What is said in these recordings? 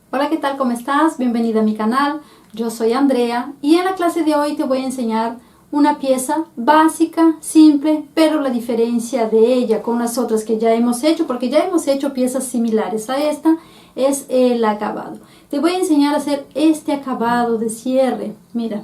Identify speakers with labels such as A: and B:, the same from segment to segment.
A: Hola, ¿qué tal? ¿Cómo estás? Bienvenida a mi canal. Yo soy Andrea y en la clase de hoy te voy a enseñar una pieza básica, simple, pero la diferencia de ella con las otras que ya hemos hecho, porque ya hemos hecho piezas similares a esta, es el acabado. Te voy a enseñar a hacer este acabado de cierre. Mira,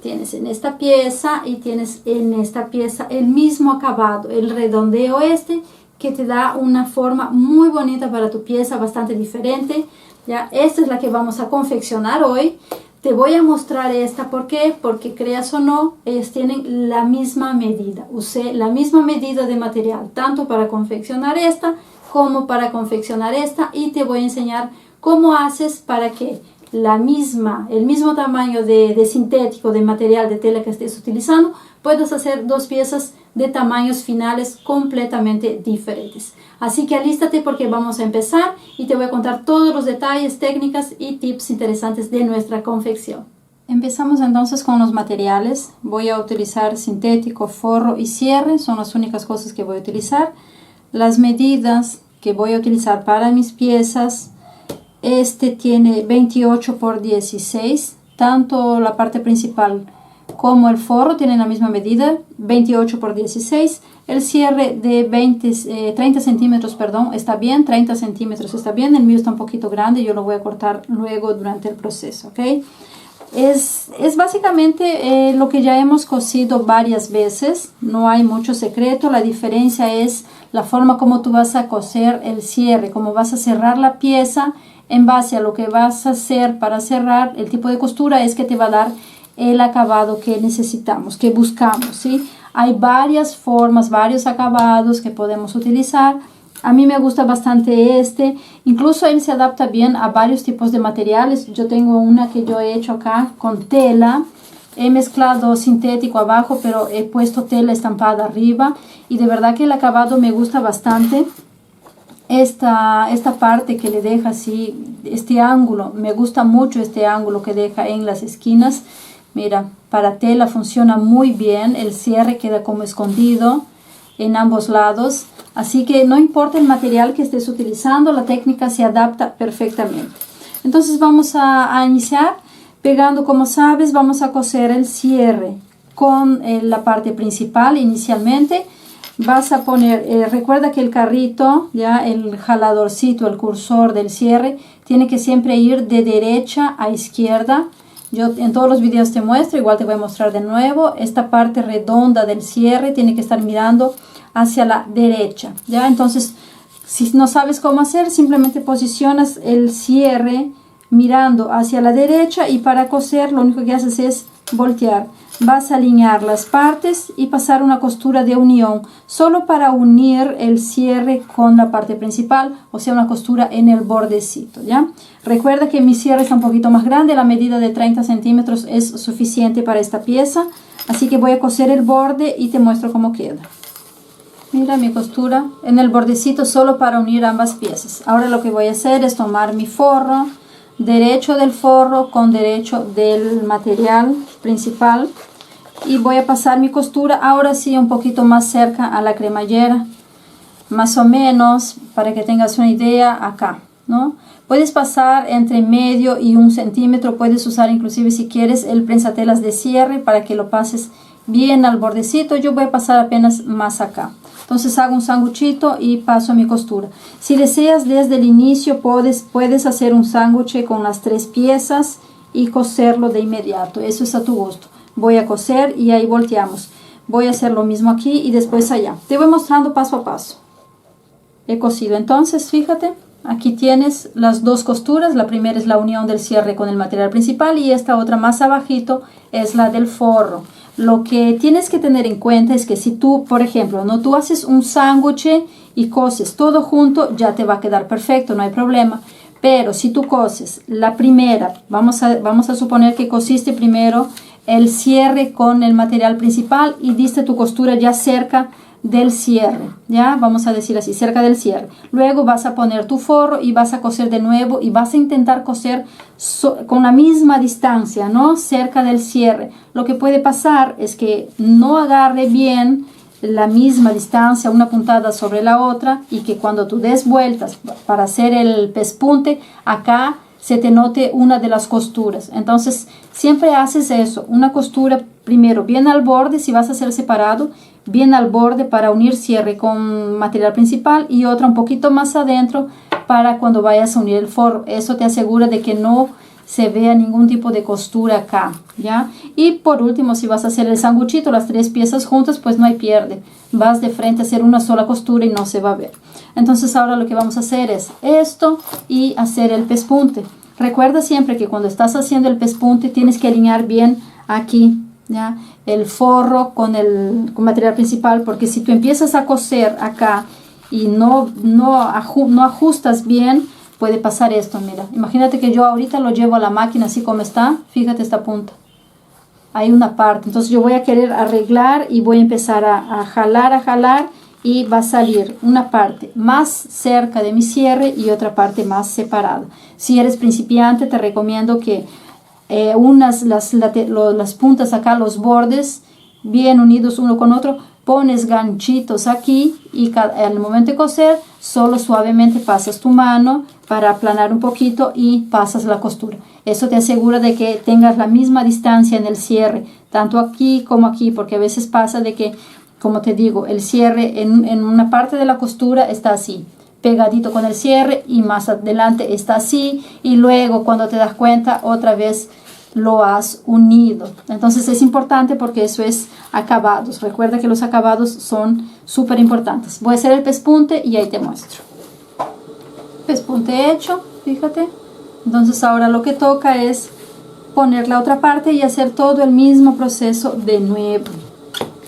A: tienes en esta pieza y tienes en esta pieza el mismo acabado, el redondeo este, que te da una forma muy bonita para tu pieza, bastante diferente. Ya, esta es la que vamos a confeccionar hoy. Te voy a mostrar esta, ¿por qué? Porque creas o no, ellas tienen la misma medida. Usé la misma medida de material, tanto para confeccionar esta como para confeccionar esta, y te voy a enseñar cómo haces para que el mismo tamaño de sintético, de material de tela que estés utilizando, puedes hacer dos piezas de tamaños finales completamente diferentes. Así que alístate porque vamos a empezar y te voy a contar todos los detalles, técnicas y tips interesantes de nuestra confección. Empezamos entonces con los materiales. Voy a utilizar sintético, forro y cierre, son las únicas cosas que voy a utilizar. Las medidas que voy a utilizar para mis piezas: este tiene 28 por 16, tanto la parte principal como el forro tienen la misma medida, 28 por 16. El cierre de 30 centímetros, perdón, está bien, 30 centímetros está bien. El mío está un poquito grande, yo lo voy a cortar luego durante el proceso, ¿ok? Es básicamente lo que ya hemos cosido varias veces, no hay mucho secreto. La diferencia es la forma como tú vas a coser el cierre, cómo vas a cerrar la pieza. En base a lo que vas a hacer para cerrar, el tipo de costura es que te va a dar el acabado que necesitamos, que buscamos, ¿sí? Hay varias formas, varios acabados que podemos utilizar. A mí me gusta bastante este, incluso él se adapta bien a varios tipos de materiales. Yo tengo una que yo he hecho acá con tela, he mezclado sintético abajo, pero he puesto tela estampada arriba, y de verdad que el acabado me gusta bastante. Esta parte que le deja así, este ángulo, me gusta mucho este ángulo que deja en las esquinas. Mira, para tela funciona muy bien, el cierre queda como escondido en ambos lados, así que no importa el material que estés utilizando, la técnica se adapta perfectamente. Entonces vamos a iniciar pegando. Como sabes, vamos a coser el cierre con la parte principal inicialmente. Vas a poner, recuerda que el carrito, ya el jaladorcito, el cursor del cierre, tiene que siempre ir de derecha a izquierda. Yo en todos los videos te muestro, igual te voy a mostrar de nuevo. Esta parte redonda del cierre tiene que estar mirando hacia la derecha, ¿ya? Entonces, si no sabes cómo hacer, simplemente posicionas el cierre mirando hacia la derecha, y para coser lo único que haces es voltear. Vas a alinear las partes y pasar una costura de unión, solo para unir el cierre con la parte principal, o sea, una costura en el bordecito, ¿ya? Recuerda que mi cierre está un poquito más grande, la medida de 30 centímetros es suficiente para esta pieza, así que voy a coser el borde y te muestro cómo queda. Mira mi costura en el bordecito, solo para unir ambas piezas. Ahora lo que voy a hacer es tomar mi forro, derecho del forro con derecho del material principal, y voy a pasar mi costura ahora sí un poquito más cerca a la cremallera, más o menos, para que tengas una idea, acá, ¿no? Puedes pasar entre medio y 1 centímetro, puedes usar inclusive si quieres el prensatelas de cierre para que lo pases bien al bordecito. Yo voy a pasar apenas más acá. Entonces hago un sanguchito y paso mi costura. Si deseas desde el inicio puedes hacer un sándwich con las 3 piezas y coserlo de inmediato, eso es a tu gusto. Voy a coser y ahí volteamos. Voy a hacer lo mismo aquí y después allá. Te voy mostrando paso a paso. He cosido, entonces fíjate, aquí tienes las 2 costuras. La primera es la unión del cierre con el material principal, y esta otra más abajito es la del forro. Lo que tienes que tener en cuenta es que si tú, por ejemplo, tú haces un sándwich y coses todo junto, ya te va a quedar perfecto, no hay problema. Pero si tú coses la primera, vamos a suponer que cosiste primero el cierre con el material principal y diste tu costura ya cerca del cierre, ya vamos a decir así, cerca del cierre. Luego vas a poner tu forro y vas a coser de nuevo, y vas a intentar coser con la misma distancia, ¿no? Cerca del cierre. Lo que puede pasar es que no agarre bien la misma distancia, una puntada sobre la otra, y que cuando tú des vueltas para hacer el pespunte, acá se te note una de las costuras. Entonces siempre haces eso, una costura primero bien al borde si vas a hacer separado, bien al borde para unir cierre con material principal y otra un poquito más adentro para cuando vayas a unir el forro. Eso te asegura de que no se vea ningún tipo de costura acá, ¿ya? Y por último, si vas a hacer el sanguchito, las 3 piezas juntas, pues no hay pierde. Vas de frente a hacer una sola costura y no se va a ver. Entonces ahora lo que vamos a hacer es esto y hacer el pespunte. Recuerda siempre que cuando estás haciendo el pespunte tienes que alinear bien aquí, ¿ya? El forro con el material principal, porque si tú empiezas a coser acá y no ajustas bien, puede pasar esto. Mira, imagínate que yo ahorita lo llevo a la máquina así como está, fíjate esta punta, hay una parte, entonces yo voy a querer arreglar y voy a empezar a jalar y va a salir una parte más cerca de mi cierre y otra parte más separada. Si eres principiante te recomiendo que las puntas acá, los bordes bien unidos uno con otro, pones ganchitos aquí y al momento de coser solo suavemente pasas tu mano para aplanar un poquito y pasas la costura. Eso te asegura de que tengas la misma distancia en el cierre, tanto aquí como aquí, porque a veces pasa de que, como te digo, el cierre en una parte de la costura está así, pegadito con el cierre, y más adelante está así, y luego cuando te das cuenta otra vez lo has unido. Entonces es importante porque eso es acabados. Recuerda que los acabados son súper importantes. Voy a hacer el pespunte y ahí te muestro. Pespunte hecho, fíjate. Entonces ahora lo que toca es poner la otra parte y hacer todo el mismo proceso de nuevo.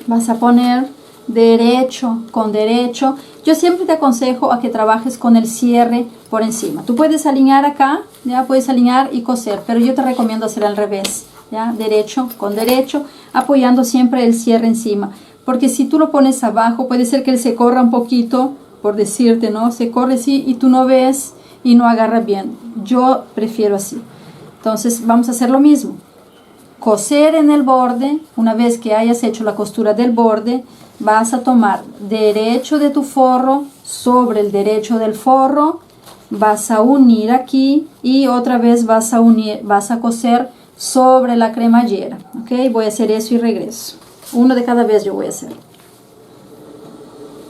A: Vas a poner derecho con derecho. Yo siempre te aconsejo a que trabajes con el cierre por encima. Tú puedes alinear acá, ya puedes alinear y coser, pero yo te recomiendo hacer al revés, ya, derecho con derecho, apoyando siempre el cierre encima, porque si tú lo pones abajo puede ser que él se corra un poquito, por decirte, ¿no? Se corre así y tú no ves y no agarra bien. Yo prefiero así. Entonces vamos a hacer lo mismo. Coser en el borde. Una vez que hayas hecho la costura del borde, vas a tomar derecho de tu forro sobre el derecho del forro, vas a unir aquí y otra vez vas a coser sobre la cremallera. Ok, voy a hacer eso y regreso. Uno de cada vez yo voy a hacer.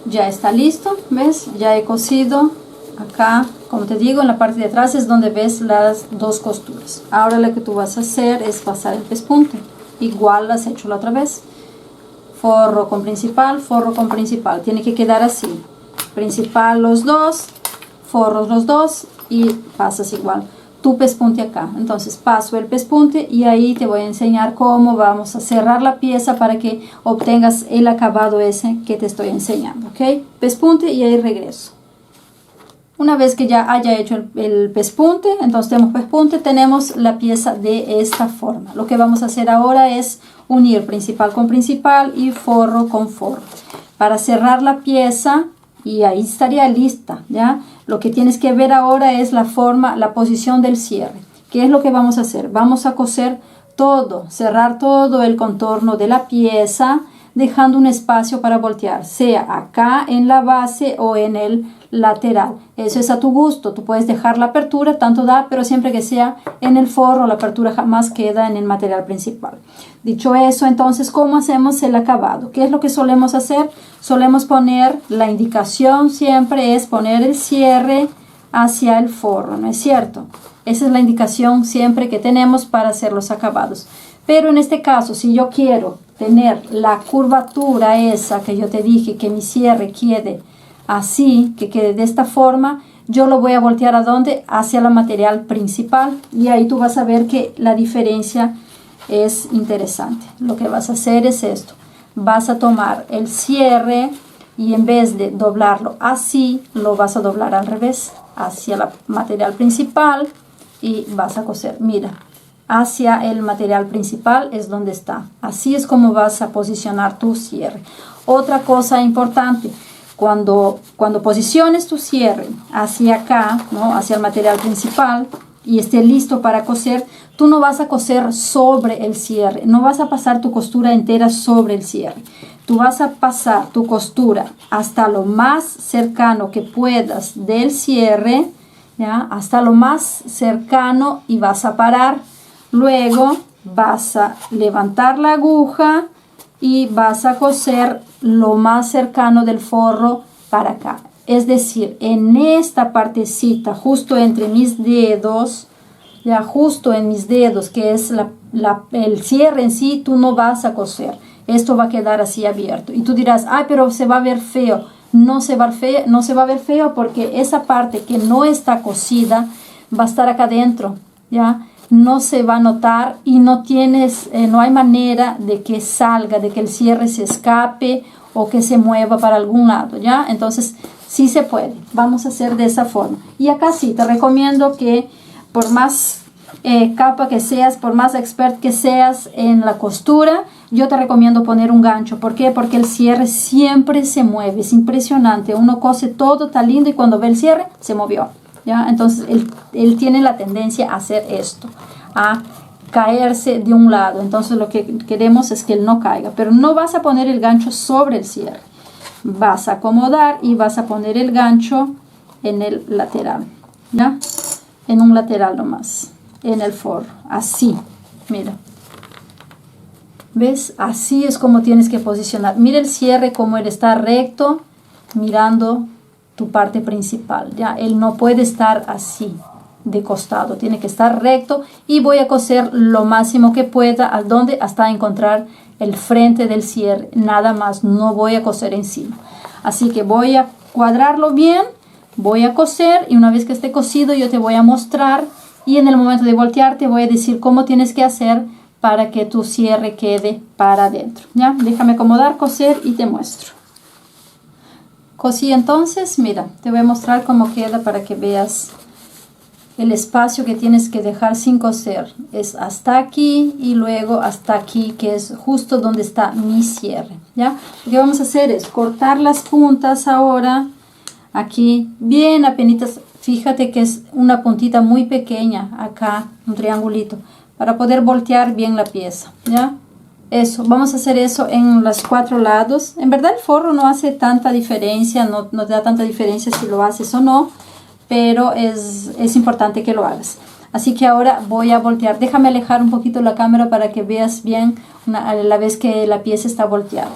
A: Ya está listo, ¿ves? Ya he cosido acá, como te digo, en la parte de atrás es donde ves las 2 costuras. Ahora lo que tú vas a hacer es pasar el pespunte, igual lo has hecho la otra vez. Forro con principal, tiene que quedar así, principal los 2, forros los 2 y pasas igual tu pespunte acá. Entonces paso el pespunte y ahí te voy a enseñar cómo vamos a cerrar la pieza para que obtengas el acabado ese que te estoy enseñando, ok. Pespunte y ahí regreso. Una vez que ya haya hecho el pespunte, entonces tenemos pespunte, tenemos la pieza de esta forma. Lo que vamos a hacer ahora es unir principal con principal y forro con forro para cerrar la pieza y ahí estaría lista, ¿ya? Lo que tienes que ver ahora es la forma, la posición del cierre. ¿Qué es lo que vamos a hacer? Vamos a coser todo, cerrar todo el contorno de la pieza, dejando un espacio para voltear, sea acá en la base o en el lateral. Eso es a tu gusto. Tú puedes dejar la apertura, tanto da, pero siempre que sea en el forro, la apertura jamás queda en el material principal. Dicho eso, entonces, ¿cómo hacemos el acabado? ¿Qué es lo que solemos hacer? Solemos poner, la indicación siempre es poner el cierre hacia el forro, ¿no es cierto? Esa es la indicación siempre que tenemos para hacer los acabados. Pero en este caso, si yo quiero tener la curvatura esa que yo te dije, que mi cierre quede así, que quede de esta forma, yo lo voy a voltear ¿a dónde? Hacia el material principal, y ahí tú vas a ver que la diferencia es interesante. Lo que vas a hacer es esto: vas a tomar el cierre y en vez de doblarlo así, lo vas a doblar al revés, hacia el material principal, y vas a coser, mira, hacia el material principal es donde está. Así es como vas a posicionar tu cierre. Otra cosa importante: cuando posiciones tu cierre hacia acá, ¿no? Hacia el material principal, y esté listo para coser, tú no vas a coser sobre el cierre, no vas a pasar tu costura entera sobre el cierre. Tú vas a pasar tu costura hasta lo más cercano que puedas del cierre, ¿ya? Hasta lo más cercano y vas a parar. Luego vas a levantar la aguja y vas a coser lo más cercano del forro para acá. Es decir, en esta partecita, justo entre mis dedos, ya justo en mis dedos, que es el cierre en sí, tú no vas a coser. Esto va a quedar así abierto. Y tú dirás, ay, pero se va a ver feo. No se va a ver feo porque esa parte que no está cosida va a estar acá adentro, ¿ya? No se va a notar y no hay manera de que salga, de que el cierre se escape o que se mueva para algún lado, ¿ya? Entonces, sí se puede. Vamos a hacer de esa forma. Y acá sí, te recomiendo que por más capa que seas, por más expert que seas en la costura, yo te recomiendo poner un gancho. ¿Por qué? Porque el cierre siempre se mueve. Es impresionante. Uno cose todo, está lindo y cuando ve el cierre, se movió, ¿ya? Entonces, él tiene la tendencia a hacer esto, a caerse de un lado. Entonces, lo que queremos es que él no caiga. Pero no vas a poner el gancho sobre el cierre. Vas a acomodar y vas a poner el gancho en el lateral, ¿ya? En un lateral nomás, en el forro. Así, mira. ¿Ves? Así es como tienes que posicionar. Mira el cierre como él está recto, mirando tu parte principal, ¿ya? Él no puede estar así, de costado. Tiene que estar recto y voy a coser lo máximo que pueda. ¿A dónde? Hasta encontrar el frente del cierre. Nada más, no voy a coser encima. Así que voy a cuadrarlo bien, voy a coser y una vez que esté cosido yo te voy a mostrar y en el momento de voltear te voy a decir cómo tienes que hacer para que tu cierre quede para adentro, ¿ya? Déjame acomodar, coser y te muestro. Cosí entonces, mira, te voy a mostrar cómo queda para que veas el espacio que tienes que dejar sin coser. Es hasta aquí y luego hasta aquí, que es justo donde está mi cierre, ¿ya? Lo que vamos a hacer es cortar las puntas ahora, aquí, bien apenitas. Fíjate que es una puntita muy pequeña, acá, un triangulito, para poder voltear bien la pieza, ¿ya? Eso, vamos a hacer eso en los 4 lados. En verdad el forro no hace tanta diferencia, no te da tanta diferencia si lo haces o no, pero es importante que lo hagas. Así que ahora voy a voltear. Déjame alejar un poquito la cámara para que veas bien a la vez que la pieza está volteada.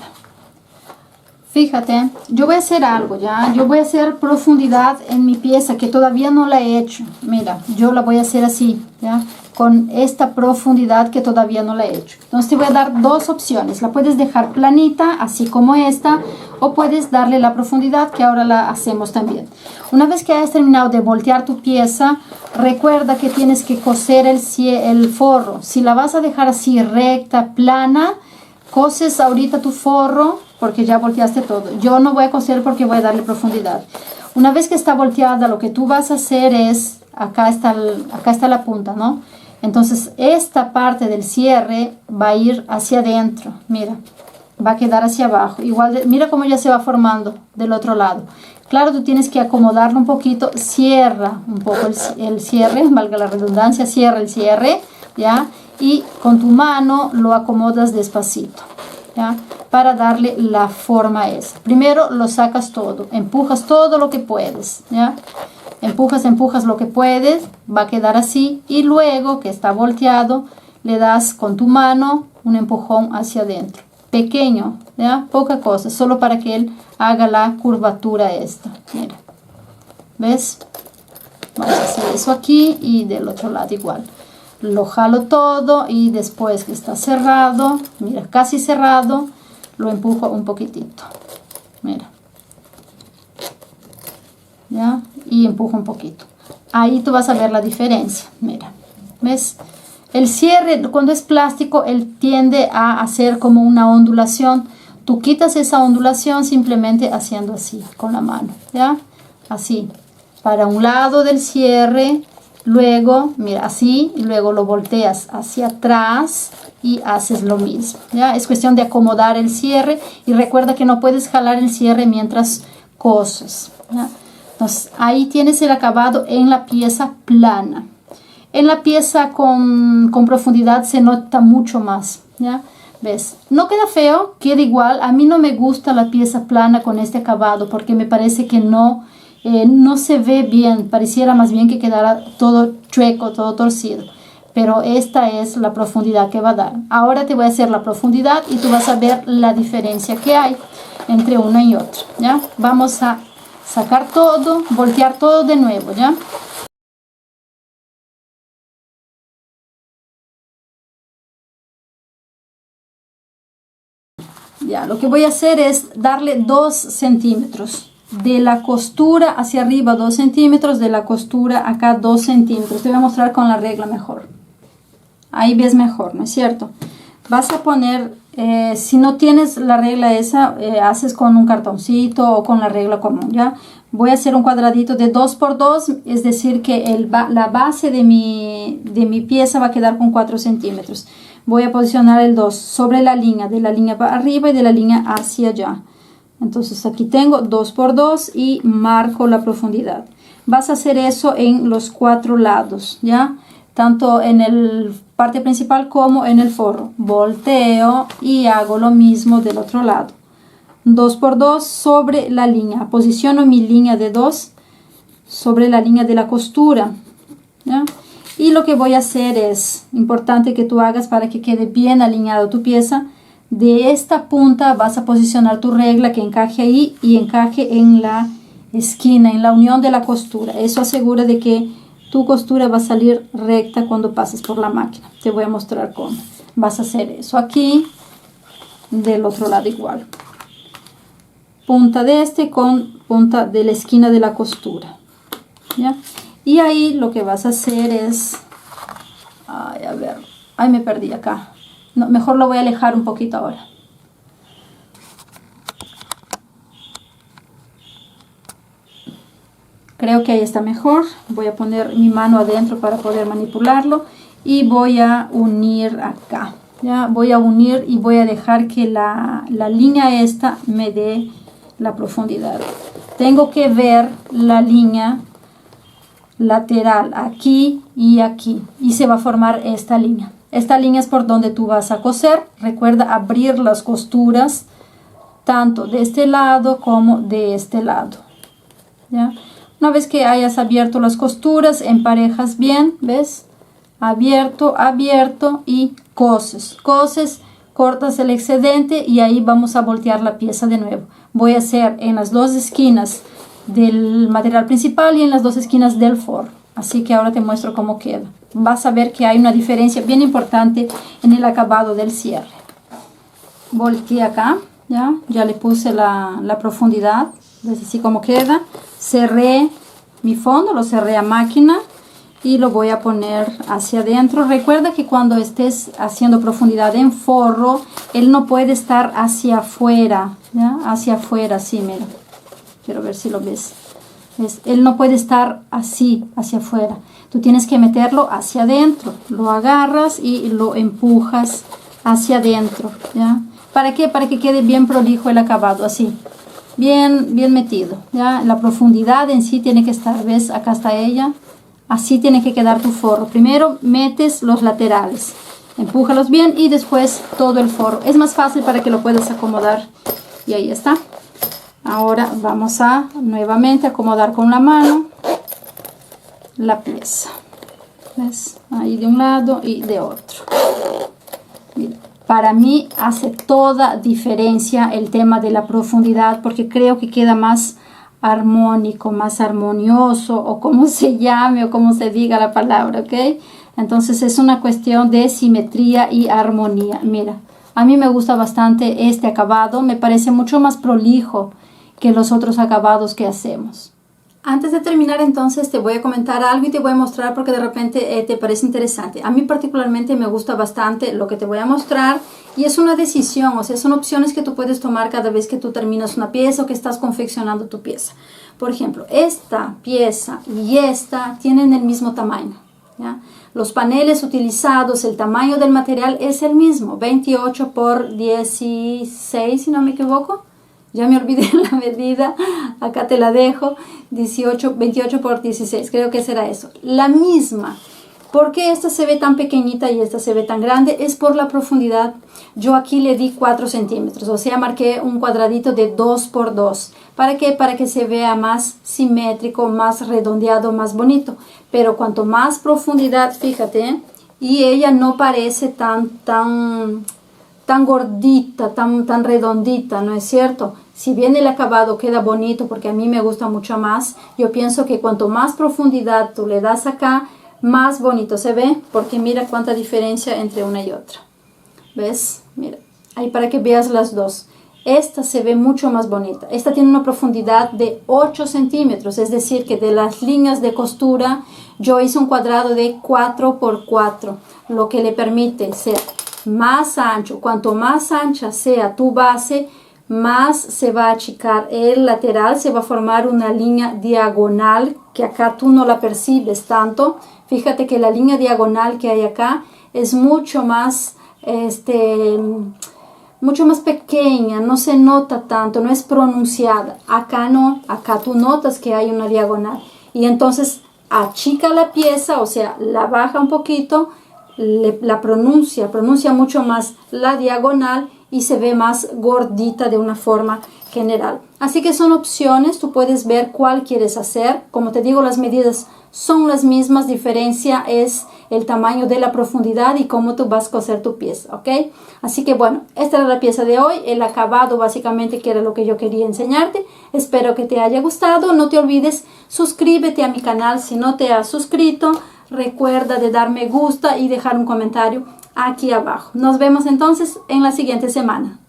A: Fíjate, yo voy a hacer algo, ¿ya? Yo voy a hacer profundidad en mi pieza que todavía no la he hecho. Mira, yo la voy a hacer así, ¿ya? Con esta profundidad que todavía no la he hecho. Entonces te voy a dar 2 opciones. La puedes dejar planita, así como esta, o puedes darle la profundidad que ahora la hacemos también. Una vez que hayas terminado de voltear tu pieza, recuerda que tienes que coser el forro. Si la vas a dejar así recta, plana, coses ahorita tu forro porque ya volteaste todo. Yo no voy a coser porque voy a darle profundidad. Una vez que está volteada, lo que tú vas a hacer es, acá está la punta, ¿no? Entonces esta parte del cierre va a ir hacia adentro, mira, va a quedar hacia abajo. Igual, mira cómo ya se va formando del otro lado. Claro, tú tienes que acomodarlo un poquito, cierra un poco el cierre, valga la redundancia, cierra el cierre, ¿ya? Y con tu mano lo acomodas despacito, ¿ya? Para darle la forma esa. Primero lo sacas todo, empujas todo lo que puedes, ¿ya? Empujas lo que puedes, va a quedar así. Y luego que está volteado, le das con tu mano un empujón hacia adentro. Pequeño, ¿ya? Poca cosa, solo para que él haga la curvatura esta. Mira, ¿ves? Vamos a hacer eso aquí y del otro lado igual. Lo jalo todo y después que está cerrado, mira, casi cerrado, lo empujo un poquitito, mira, ya, y empujo un poquito. Ahí tú vas a ver la diferencia, mira, ¿ves? El cierre, cuando es plástico, él tiende a hacer como una ondulación. Tú quitas esa ondulación simplemente haciendo así, con la mano, ¿ya? Así, para un lado del cierre. Luego, mira, así, y luego lo volteas hacia atrás y haces lo mismo, ¿ya? Es cuestión de acomodar el cierre y recuerda que no puedes jalar el cierre mientras coses, ¿ya? Entonces, ahí tienes el acabado en la pieza plana. En la pieza con profundidad se nota mucho más, ¿ya? ¿Ves? No queda feo, queda igual. A mí no me gusta la pieza plana con este acabado porque me parece que no no se ve bien, pareciera más bien que quedara todo chueco, todo torcido. Pero esta es la profundidad que va a dar. Ahora te voy a hacer la profundidad y tú vas a ver la diferencia que hay entre una y otra, ¿ya? Vamos a sacar todo, voltear todo de nuevo, ¿ya? Ya, lo que voy a hacer es darle 2 centímetros. De la costura hacia arriba 2 centímetros, de la costura acá 2 centímetros. Te voy a mostrar con la regla mejor. Ahí ves mejor, ¿no es cierto? Vas a poner, si no tienes la regla esa, haces con un cartoncito o con la regla común, ¿ya? Voy a hacer un cuadradito de 2 por 2, es decir que la base de mi pieza va a quedar con 4 centímetros. Voy a posicionar el 2 sobre la línea para arriba y de la línea hacia allá. Entonces aquí tengo 2 por 2 y marco la profundidad. Vas a hacer eso en los 4 lados, ¿ya? Tanto en el parte principal como en el forro. Volteo y hago lo mismo del otro lado. 2 por 2 sobre la línea. Posiciono mi línea de 2 sobre la línea de la costura, ¿ya? Y lo que voy a hacer es importante que tú hagas para que quede bien alineado tu pieza. De esta punta vas a posicionar tu regla que encaje ahí y encaje en la esquina, en la unión de la costura. Eso asegura de que tu costura va a salir recta cuando pases por la máquina. Te voy a mostrar cómo vas a hacer eso. Aquí, del otro lado igual. Punta de este con punta de la esquina de la costura, ¿ya? Y ahí lo que vas a hacer es... Ay, a ver. Ay, me perdí acá. No, mejor lo voy a alejar un poquito ahora. Creo que ahí está mejor. Voy a poner mi mano adentro para poder manipularlo. Y voy a unir acá. Ya voy a unir y voy a dejar que la línea esta me dé la profundidad. Tengo que ver la línea lateral aquí y aquí. Y se va a formar esta línea. Esta línea es por donde tú vas a coser. Recuerda abrir las costuras tanto de este lado como de este lado, ¿ya? Una vez que hayas abierto las costuras, emparejas bien, ¿ves? Abierto, abierto y coses. Coses, cortas el excedente y ahí vamos a voltear la pieza de nuevo. Voy a hacer en las 2 esquinas del material principal y en las 2 esquinas del forro. Así que ahora te muestro cómo queda. Vas a ver que hay una diferencia bien importante en el acabado del cierre. Volteé acá, ya le puse la profundidad. ¿Ves así como queda? Cerré mi fondo, lo cerré a máquina y lo voy a poner hacia adentro. Recuerda que cuando estés haciendo profundidad en forro, él no puede estar hacia afuera, ¿ya? Hacia afuera, sí, mira. Quiero ver si lo ves. ¿Ves? Él no puede estar así, hacia afuera. Tú tienes que meterlo hacia adentro. Lo agarras y lo empujas hacia adentro, ¿ya? ¿Para qué? Para que quede bien prolijo el acabado, así. Bien metido, ¿ya? La profundidad en sí tiene que estar, ¿ves? Acá está ella. Así tiene que quedar tu forro. Primero metes los laterales, empújalos bien y después todo el forro. Es más fácil para que lo puedas acomodar. Y ahí está. Ahora vamos a nuevamente acomodar con la mano la pieza. ¿Ves? Ahí de un lado y de otro. Mira. Para mí hace toda diferencia el tema de la profundidad porque creo que queda más armónico, más armonioso o como se llame o como se diga la palabra, ¿ok? Entonces es una cuestión de simetría y armonía. Mira, a mí me gusta bastante este acabado, me parece mucho más prolijo que los otros acabados que hacemos. Antes de terminar entonces te voy a comentar algo y te voy a mostrar porque de repente te parece interesante. A mí particularmente me gusta bastante lo que te voy a mostrar y es una decisión, o sea, son opciones que tú puedes tomar cada vez que tú terminas una pieza o que estás confeccionando tu pieza. Por ejemplo, esta pieza y esta tienen el mismo tamaño, ¿ya? Los paneles utilizados, el tamaño del material es el mismo, 28 por 16 si no me equivoco. Ya me olvidé la medida, acá te la dejo, 28 por 16, creo que será eso. La misma ¿Por qué esta se ve tan pequeñita y esta se ve tan grande? Es por la profundidad. Yo aquí le di 4 centímetros, o sea, marqué un cuadradito de 2 por 2. ¿Para qué? Para que se vea más simétrico, más redondeado, más bonito. Pero cuanto más profundidad, fíjate, y ella no parece tan gordita, tan redondita, ¿no es cierto? Si bien el acabado queda bonito, porque a mí me gusta mucho más, yo pienso que cuanto más profundidad tú le das acá, más bonito se ve, porque mira cuánta diferencia entre una y otra. ¿Ves? Mira, ahí para que veas las dos. Esta se ve mucho más bonita. Esta tiene una profundidad de 8 centímetros, es decir, que de las líneas de costura yo hice un cuadrado de 4 por 4, lo que le permite ser más ancho. Cuanto más ancha sea tu base, más se va a achicar el lateral, se va a formar una línea diagonal que acá tú no la percibes tanto. Fíjate que la línea diagonal que hay acá es mucho más pequeña, no se nota tanto, no es pronunciada. Acá no, acá tú notas que hay una diagonal y entonces achica la pieza, o sea, la baja un poquito, la pronuncia mucho más la diagonal y se ve más gordita de una forma general. Así que son opciones, tú puedes ver cuál quieres hacer. Como te digo, las medidas son las mismas, diferencia es el tamaño de la profundidad y cómo tú vas a coser tu pieza, ¿ok? Así que bueno, esta era la pieza de hoy, el acabado básicamente, que era lo que yo quería enseñarte. Espero que te haya gustado. No te olvides, suscríbete a mi canal si no te has suscrito. Recuerda de dar me gusta y dejar un comentario aquí abajo. Nos vemos entonces en la siguiente semana.